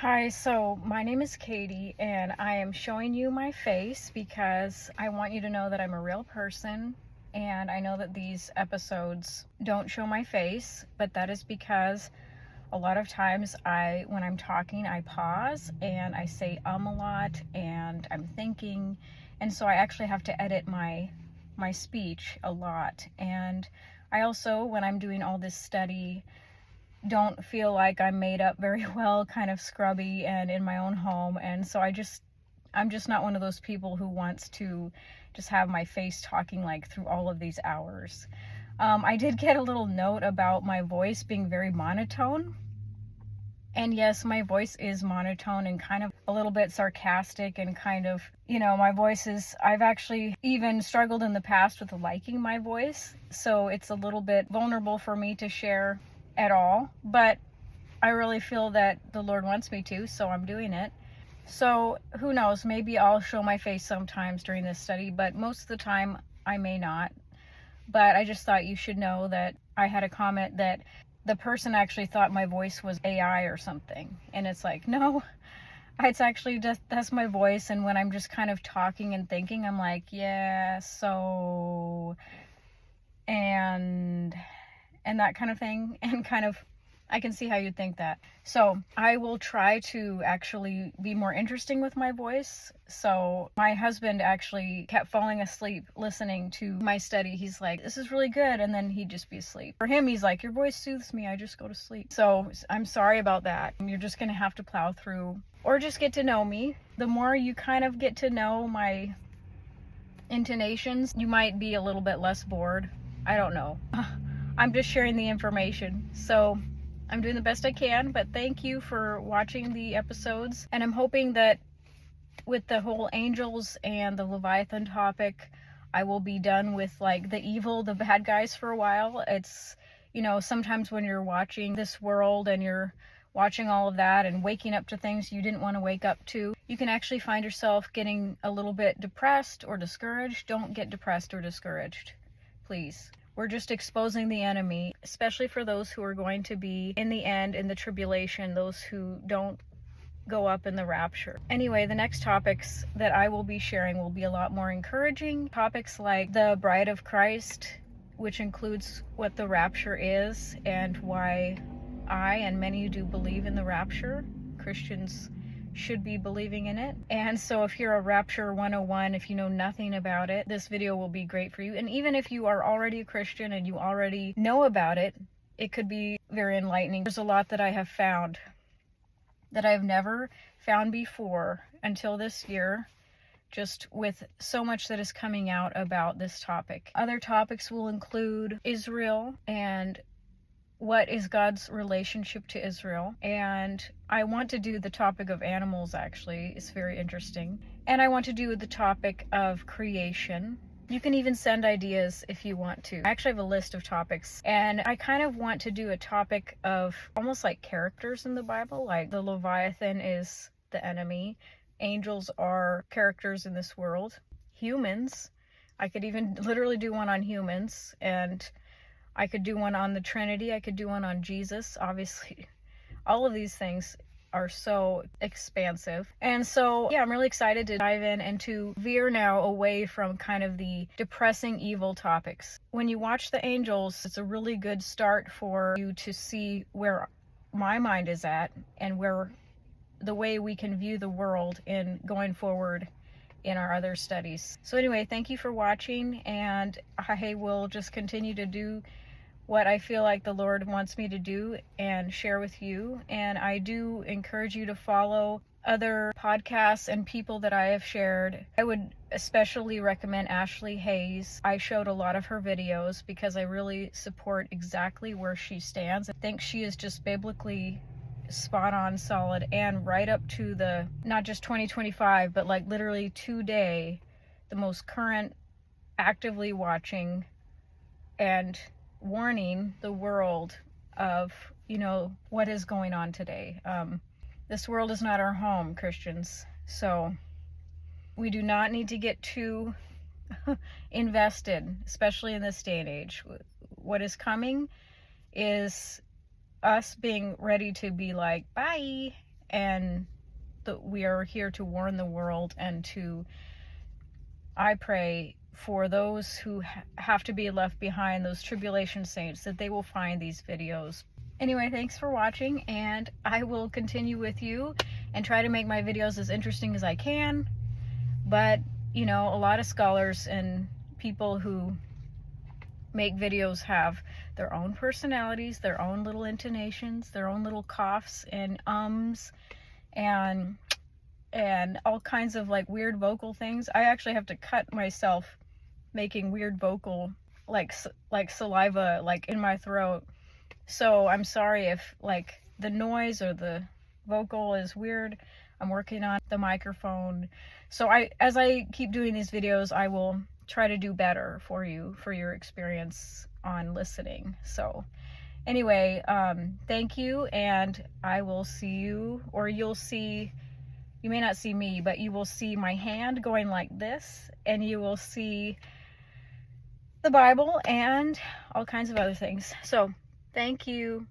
Hi, so my name is Katie, and I am showing you my face because I want you to know that I'm a real person. And I know that these episodes don't show my face, but that is because a lot of times when I'm talking, I pause and I say a lot and I'm thinking. And so I actually have to edit my speech a lot. And I also, when I'm doing all this study, don't feel like I'm made up very well, kind of scrubby and in my own home. And so I'm just not one of those people who wants to just have my face talking like through all of these hours. I did get a little note about my voice being very monotone. And yes, my voice is monotone and kind of a little bit sarcastic and kind of, my voice is, I've actually even struggled in the past with liking my voice. So it's a little bit vulnerable for me to share at all, but I really feel that the Lord wants me to, so I'm doing it. So who knows, maybe I'll show my face sometimes during this study, but most of the time I may not. But I just thought you should know that I had a comment that the person actually thought my voice was AI or something. And it's like, no, it's actually just, that's my voice. And when I'm just kind of talking and thinking, I'm like, yeah, so, and that kind of thing. And kind of, I can see how you'd think that. So I will try to actually be more interesting with my voice. So my husband actually kept falling asleep listening to my study. He's like, this is really good. And then he'd just be asleep. For him, he's like, your voice soothes me. I just go to sleep. So I'm sorry about that. You're just going to have to plow through or just get to know me. The more you kind of get to know my intonations, you might be a little bit less bored. I don't know. I'm just sharing the information. So I'm doing the best I can, but thank you for watching the episodes. And I'm hoping that with the whole angels and the Leviathan topic, I will be done with like the evil, the bad guys for a while. It's, sometimes when you're watching this world and you're watching all of that and waking up to things you didn't want to wake up to, you can actually find yourself getting a little bit depressed or discouraged. Don't get depressed or discouraged, please. We're just exposing the enemy, especially for those who are going to be in the end, in the tribulation, those who don't go up in the rapture. Anyway, the next topics that I will be sharing will be a lot more encouraging. Topics like the bride of Christ, which includes what the rapture is and why I and many do believe in the rapture. Christians should be believing in it. And so if you're a Rapture 101, if you know nothing about it, this video will be great for you. And even if you are already a Christian and you already know about it, it could be very enlightening. There's a lot that I have found that I've never found before until this year, just with so much that is coming out about this topic. Other topics will include Israel and what is God's relationship to Israel. And I want to do the topic of animals, actually. It's very interesting. And I want to do the topic of creation. You can even send ideas if you want to. I actually have a list of topics, and I kind of want to do a topic of almost like characters in the Bible, like the Leviathan is the enemy. Angels are characters in this world. Humans, I could even literally do one on humans, and I could do one on the Trinity. I could do one on Jesus. Obviously, all of these things are so expansive. And so, yeah, I'm really excited to dive in and to veer now away from kind of the depressing evil topics. When you watch the angels, it's a really good start for you to see where my mind is at and where the way we can view the world in going forward in our other studies. So anyway, thank you for watching, and I will just continue to do what I feel like the Lord wants me to do and share with you. And I do encourage you to follow other podcasts and people that I have shared. I would especially recommend Ashley Hayes. I showed a lot of her videos because I really support exactly where she stands. I think she is just biblically spot on, solid, and right up to the, not just 2025, but like literally today, the most current, actively watching and warning the world of, what is going on today. This world is not our home, Christians. So we do not need to get too invested, especially in this day and age. What is coming is us being ready to be like, bye, and we are here to warn the world, and I pray for those who have to be left behind, those tribulation saints, that they will find these videos. Anyway, thanks for watching, and I will continue with you and try to make my videos as interesting as I can. But, you know, a lot of scholars and people who make videos have their own personalities, their own little intonations, their own little coughs and ums, and all kinds of like weird vocal things. I actually have to cut myself making weird vocal, like saliva, like in my throat. So I'm sorry if like the noise or the vocal is weird. I'm working on the microphone. So as I keep doing these videos, I will try to do better for you, for your experience on listening. So anyway, thank you, and I will see you, or you may not see me, but you will see my hand going like this, and you will see the Bible and all kinds of other things. So thank you.